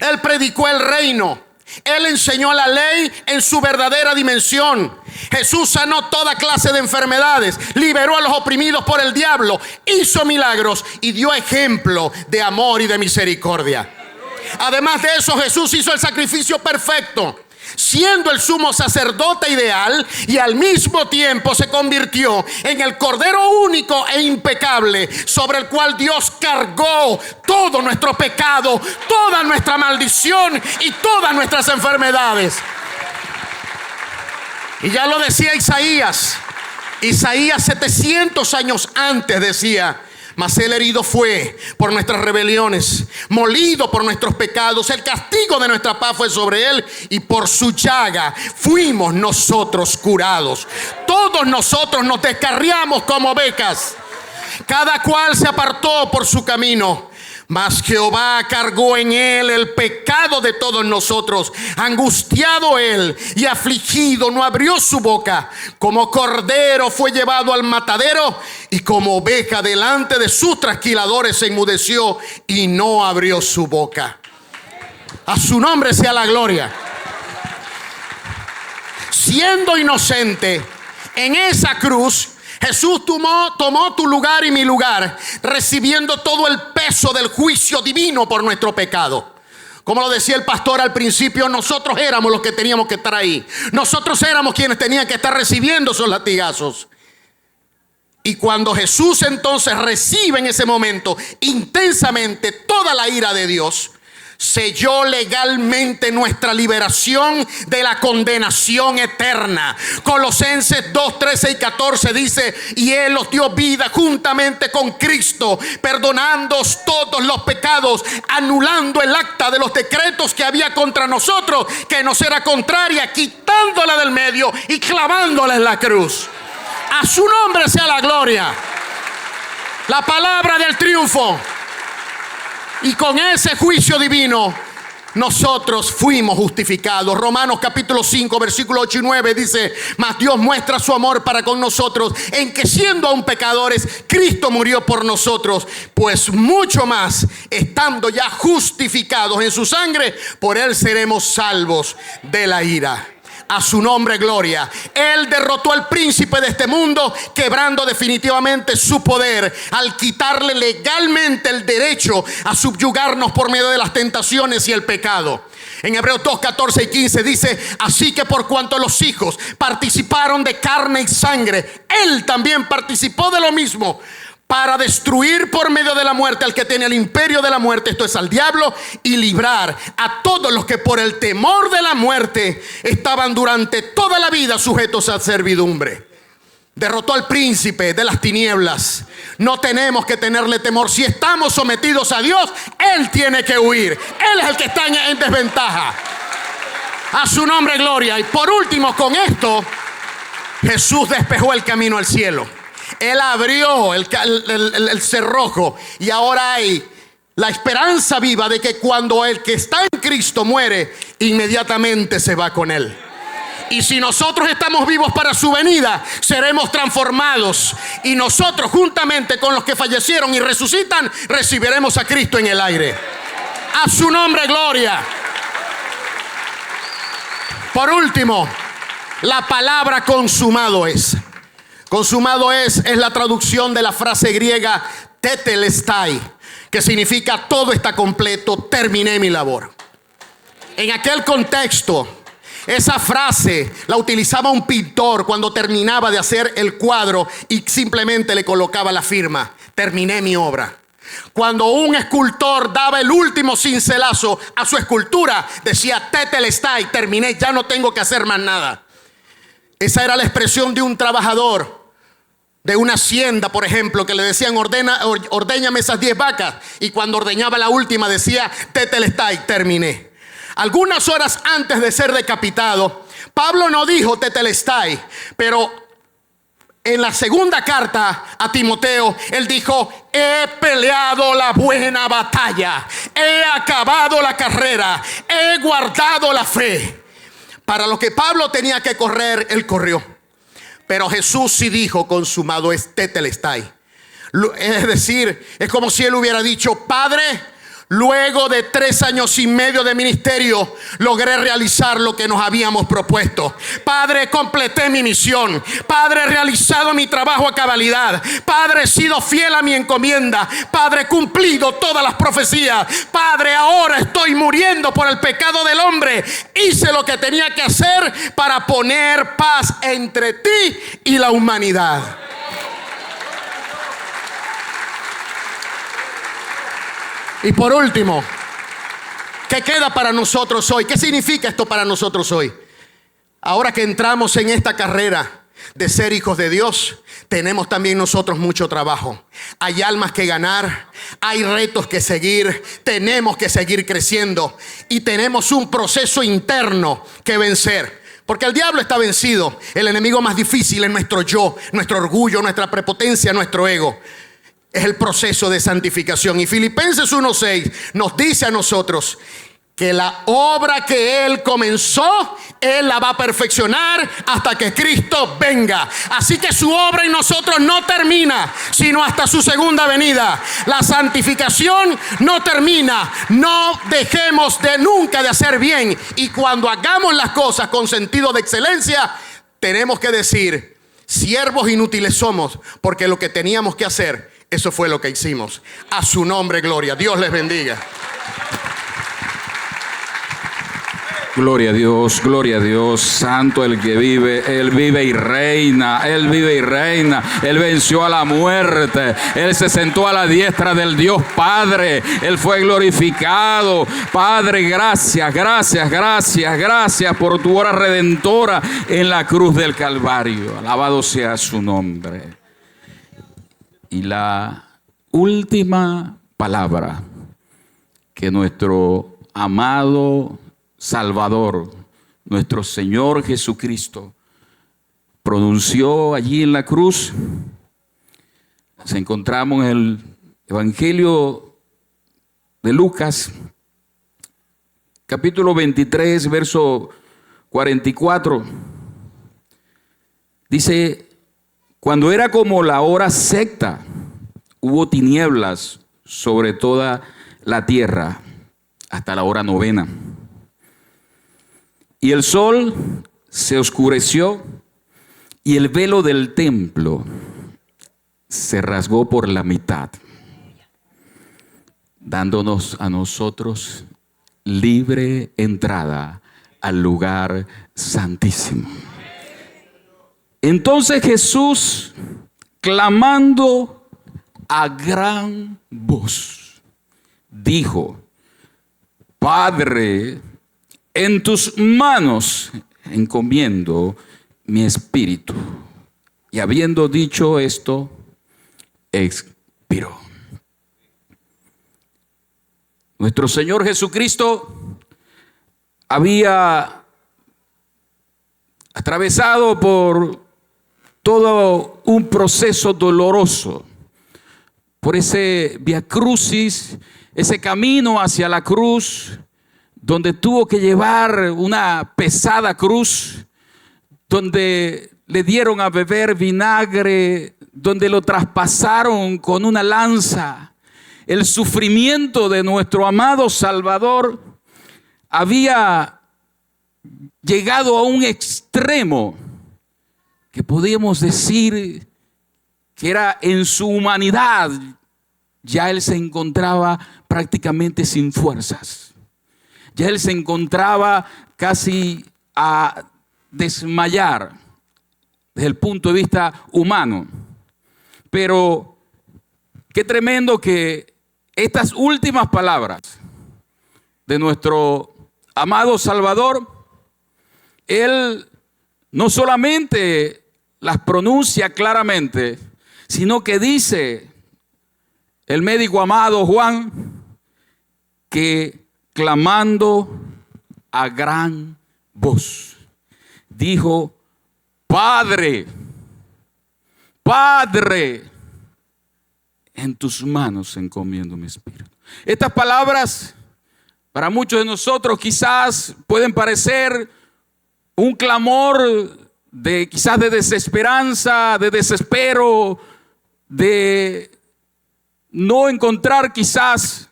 Él predicó el reino. Él enseñó la ley en su verdadera dimensión. Jesús sanó toda clase de enfermedades, liberó a los oprimidos por el diablo, hizo milagros y dio ejemplo de amor y de misericordia. Además de eso, Jesús hizo el sacrificio perfecto, siendo el sumo sacerdote ideal, y al mismo tiempo se convirtió en el Cordero único e impecable, sobre el cual Dios cargó todo nuestro pecado, toda nuestra maldición y todas nuestras enfermedades. Y ya lo decía Isaías 700 años antes decía: mas Él herido fue por nuestras rebeliones, molido por nuestros pecados, el castigo de nuestra paz fue sobre Él, y por su llaga fuimos nosotros curados. Todos nosotros nos descarriamos como ovejas, cada cual se apartó por su camino, mas Jehová cargó en Él el pecado de todos nosotros. Angustiado Él y afligido, no abrió su boca. Como cordero fue llevado al matadero, y como oveja delante de sus trasquiladores se enmudeció y no abrió su boca. A su nombre sea la gloria. Siendo inocente, en esa cruz Jesús tomó tu lugar y mi lugar, recibiendo todo el peso del juicio divino por nuestro pecado. Como lo decía el pastor al principio, nosotros éramos los que teníamos que estar ahí. Nosotros éramos quienes tenían que estar recibiendo esos latigazos. Y cuando Jesús entonces recibe en ese momento intensamente toda la ira de Dios, selló legalmente nuestra liberación de la condenación eterna. Colosenses 2, 13 y 14 dice: y Él os dio vida juntamente con Cristo, perdonándoos todos los pecados, anulando el acta de los decretos que había contra nosotros, que nos era contraria, quitándola del medio y clavándola en la cruz. A su nombre sea la gloria. La palabra del triunfo. Y con ese juicio divino nosotros fuimos justificados. Romanos capítulo 5 versículo 8 y 9 dice: mas Dios muestra su amor para con nosotros, en que siendo aún pecadores, Cristo murió por nosotros. Pues mucho más, estando ya justificados en su sangre, por Él seremos salvos de la ira. A su nombre gloria. Él derrotó al príncipe de este mundo, quebrando definitivamente su poder, al quitarle legalmente el derecho a subyugarnos por medio de las tentaciones y el pecado. En Hebreos 2, 14 y 15 dice: así que por cuanto los hijos participaron de carne y sangre, Él también participó de lo mismo, para destruir por medio de la muerte al que tiene el imperio de la muerte, esto es, al diablo, y librar a todos los que por el temor de la muerte estaban durante toda la vida sujetos a servidumbre. Derrotó al príncipe de las tinieblas. No tenemos que tenerle temor. Si estamos sometidos a Dios, Él tiene que huir. Él es el que está en desventaja. A su nombre gloria. Y por último, con esto, Jesús despejó el camino al cielo. Él abrió el cerrojo, y ahora hay la esperanza viva de que cuando el que está en Cristo muere, inmediatamente se va con Él. Y si nosotros estamos vivos para su venida, seremos transformados, y nosotros juntamente con los que fallecieron y resucitan, recibiremos a Cristo en el aire. A su nombre gloria. Por último, la palabra consumado es. Consumado es la traducción de la frase griega tetelestai, que significa todo está completo, terminé mi labor. En aquel contexto, esa frase la utilizaba un pintor cuando terminaba de hacer el cuadro y simplemente le colocaba la firma: terminé mi obra. Cuando un escultor daba el último cincelazo a su escultura, decía: tetelestai, terminé, ya no tengo que hacer más nada. Esa era la expresión de un trabajador de una hacienda, por ejemplo, que le decían: ordéñame esas 10 vacas. Y cuando ordeñaba la última decía: tetelestai, terminé. Algunas horas antes de ser decapitado, Pablo no dijo tetelestai, pero en la segunda carta a Timoteo, él dijo: he peleado la buena batalla, he acabado la carrera, he guardado la fe. Para lo que Pablo tenía que correr, él corrió. Pero Jesús sí dijo: consumado es tetelestai. Es decir, es como si él hubiera dicho: Padre, luego de 3 años y medio de ministerio, logré realizar lo que nos habíamos propuesto. Padre, completé mi misión. Padre, he realizado mi trabajo a cabalidad. Padre, he sido fiel a mi encomienda. Padre, he cumplido todas las profecías. Padre, ahora estoy muriendo por el pecado del hombre. Hice lo que tenía que hacer para poner paz entre ti y la humanidad. Y por último, ¿qué queda para nosotros hoy? ¿Qué significa esto para nosotros hoy? Ahora que entramos en esta carrera de ser hijos de Dios, tenemos también nosotros mucho trabajo. Hay almas que ganar, hay retos que seguir, tenemos que seguir creciendo y tenemos un proceso interno que vencer. Porque el diablo está vencido. El enemigo más difícil es nuestro yo, nuestro orgullo, nuestra prepotencia, nuestro ego. Es el proceso de santificación. Y Filipenses 1:6 nos dice a nosotros que la obra que Él comenzó, Él la va a perfeccionar hasta que Cristo venga. Así que su obra en nosotros no termina, sino hasta su segunda venida. La santificación no termina. No dejemos nunca de hacer bien. Y cuando hagamos las cosas con sentido de excelencia, tenemos que decir: siervos inútiles somos, porque lo que teníamos que hacer, eso fue lo que hicimos. A su nombre, gloria. Dios les bendiga. Gloria a Dios, santo el que vive, Él vive y reina, Él vive y reina, Él venció a la muerte, Él se sentó a la diestra del Dios Padre, Él fue glorificado. Padre, gracias por tu obra redentora en la cruz del Calvario. Alabado sea su nombre. Y la última palabra que nuestro amado Salvador, nuestro Señor Jesucristo, pronunció allí en la cruz, se encontramos en el Evangelio de Lucas, capítulo 23, verso 44. Dice: cuando era como la hora sexta, hubo tinieblas sobre toda la tierra hasta la hora novena. Y el sol se oscureció y el velo del templo se rasgó por la mitad, dándonos a nosotros libre entrada al lugar santísimo. Entonces Jesús, clamando a gran voz, dijo: Padre, en tus manos encomiendo mi espíritu. Y habiendo dicho esto, expiró. Nuestro Señor Jesucristo había atravesado por todo un proceso doloroso, por ese vía crucis, ese camino hacia la cruz, donde tuvo que llevar una pesada cruz, donde le dieron a beber vinagre, donde lo traspasaron con una lanza. El sufrimiento de nuestro amado Salvador había llegado a un extremo que podíamos decir que era en su humanidad ya él se encontraba prácticamente sin fuerzas. Ya él se encontraba casi a desmayar desde el punto de vista humano. Pero qué tremendo que estas últimas palabras de nuestro amado Salvador, él no solamente las pronuncia claramente, sino que dice el médico amado Juan que clamando a gran voz dijo: Padre, Padre, en tus manos encomiendo mi espíritu. Estas palabras para muchos de nosotros quizás pueden parecer un clamor quizás de desesperanza, de desespero, de no encontrar quizás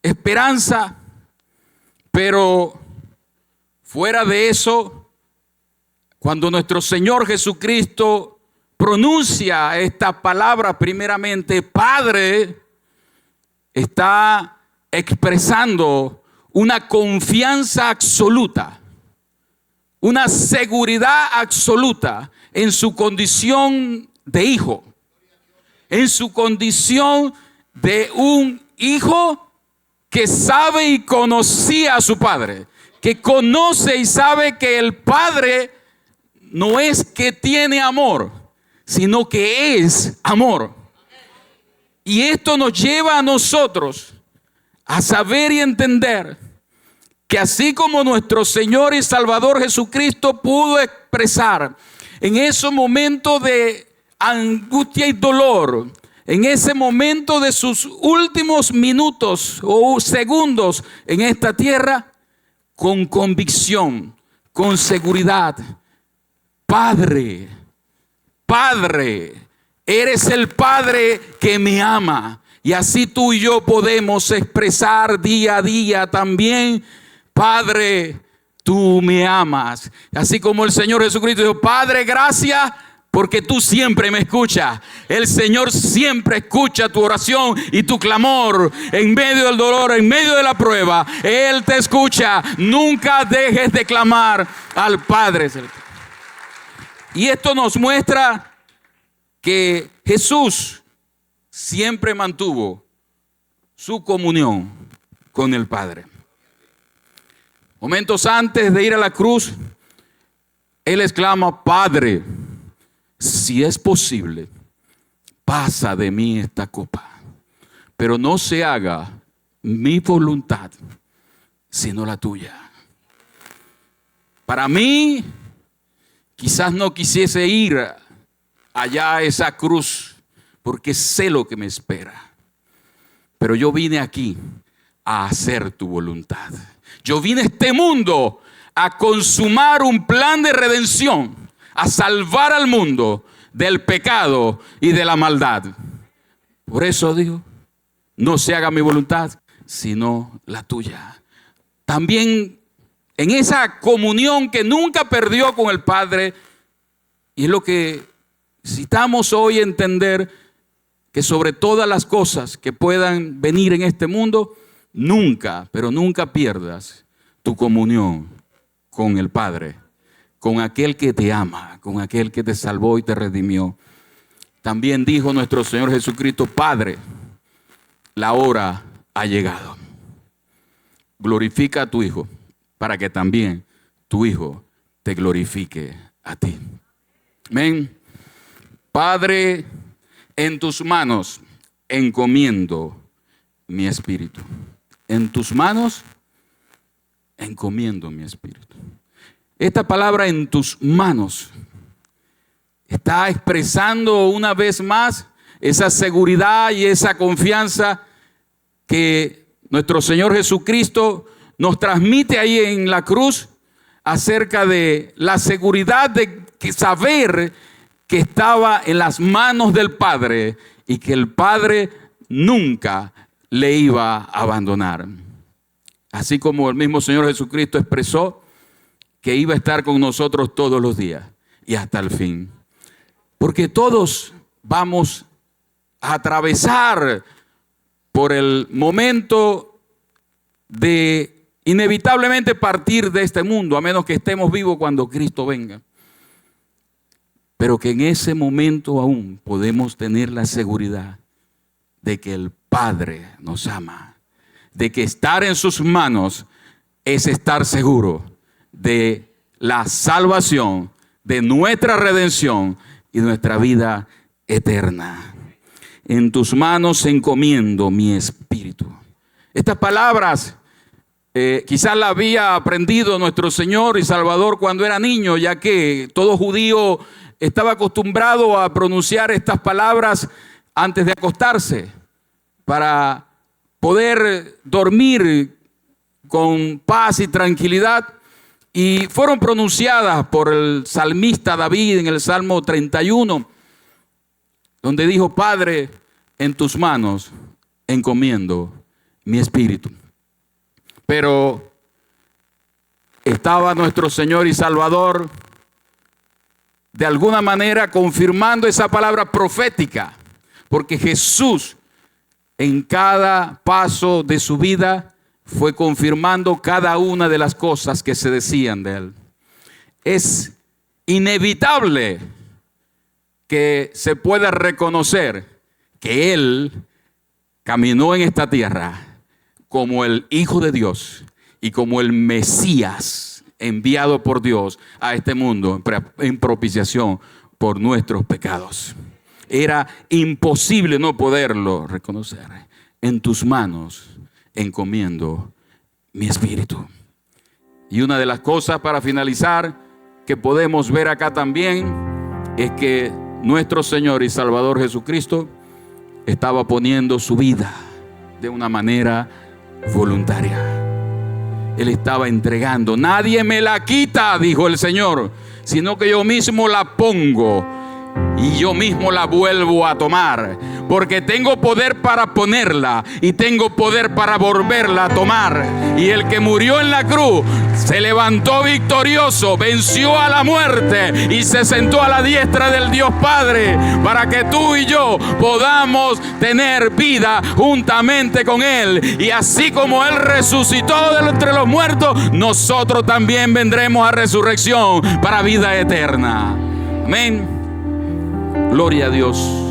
esperanza, pero fuera de eso, cuando nuestro Señor Jesucristo pronuncia esta palabra primeramente, Padre, está expresando una confianza absoluta, una seguridad absoluta en su condición de hijo, en su condición de un hijo que sabe y conocía a su padre, que conoce y sabe que el padre no es que tiene amor, sino que es amor. Y esto nos lleva a nosotros a saber y entender que así como nuestro Señor y Salvador Jesucristo pudo expresar en esos momentos de angustia y dolor, en ese momento de sus últimos minutos o segundos en esta tierra, con convicción, con seguridad: Padre, Padre, eres el Padre que me ama. Y así tú y yo podemos expresar día a día también: Padre, tú me amas. Así como el Señor Jesucristo dijo: Padre, gracias porque tú siempre me escuchas. El Señor siempre escucha tu oración y tu clamor en medio del dolor, en medio de la prueba. Él te escucha. Nunca dejes de clamar al Padre. Y esto nos muestra que Jesús siempre mantuvo su comunión con el Padre. Momentos antes de ir a la cruz, Él exclama: Padre, si es posible, pasa de mí esta copa, pero no se haga mi voluntad, sino la tuya. Para mí, quizás no quisiese ir allá a esa cruz, porque sé lo que me espera. Pero yo vine aquí a hacer tu voluntad. Yo vine a este mundo a consumar un plan de redención, a salvar al mundo del pecado y de la maldad. Por eso digo: no se haga mi voluntad, sino la tuya. También en esa comunión que nunca perdió con el Padre, y es lo que necesitamos hoy entender, que sobre todas las cosas que puedan venir en este mundo, nunca, pero nunca pierdas tu comunión con el Padre, con aquel que te ama, con aquel que te salvó y te redimió. También dijo nuestro Señor Jesucristo: Padre, la hora ha llegado. Glorifica a tu Hijo, para que también tu Hijo te glorifique a ti. Amén. Padre, en tus manos encomiendo mi espíritu. En tus manos encomiendo mi espíritu. Esta palabra "en tus manos" está expresando una vez más esa seguridad y esa confianza que nuestro Señor Jesucristo nos transmite ahí en la cruz, acerca de la seguridad de saber que estaba en las manos del Padre y que el Padre nunca le iba a abandonar. Así como el mismo Señor Jesucristo expresó que iba a estar con nosotros todos los días y hasta el fin. Porque todos vamos atravesar por el momento de inevitablemente partir de este mundo, a menos que estemos vivos cuando Cristo venga. Pero que en ese momento aún podemos tener la seguridad de que el Padre nos ama, de que estar en sus manos es estar seguro de la salvación, de nuestra redención y nuestra vida eterna. En tus manos encomiendo mi espíritu. Estas palabras quizás las había aprendido nuestro Señor y Salvador cuando era niño, ya que todo judío estaba acostumbrado a pronunciar estas palabras antes de acostarse para poder dormir con paz y tranquilidad. Y fueron pronunciadas por el salmista David en el Salmo 31, donde dijo: Padre, en tus manos encomiendo mi espíritu. Pero estaba nuestro Señor y Salvador de alguna manera confirmando esa palabra profética, porque Jesús en cada paso de su vida fue confirmando cada una de las cosas que se decían de él. Es inevitable que se pueda reconocer que él caminó en esta tierra como el Hijo de Dios y como el Mesías enviado por Dios a este mundo en propiciación por nuestros pecados. Era imposible no poderlo reconocer. En tus manos encomiendo mi espíritu. Y una de las cosas, para finalizar, que podemos ver acá también es que nuestro Señor y Salvador Jesucristo estaba poniendo su vida de una manera voluntaria. Él estaba entregando. Nadie me la quita, dijo el Señor, sino que yo mismo la pongo y yo mismo la vuelvo a tomar, porque tengo poder para ponerla y tengo poder para volverla a tomar. Y el que murió en la cruz se levantó victorioso, venció a la muerte y se sentó a la diestra del Dios Padre, para que tú y yo podamos tener vida juntamente con Él. Y así como Él resucitó de entre los muertos, nosotros también vendremos a resurrección para vida eterna. Amén. Gloria a Dios.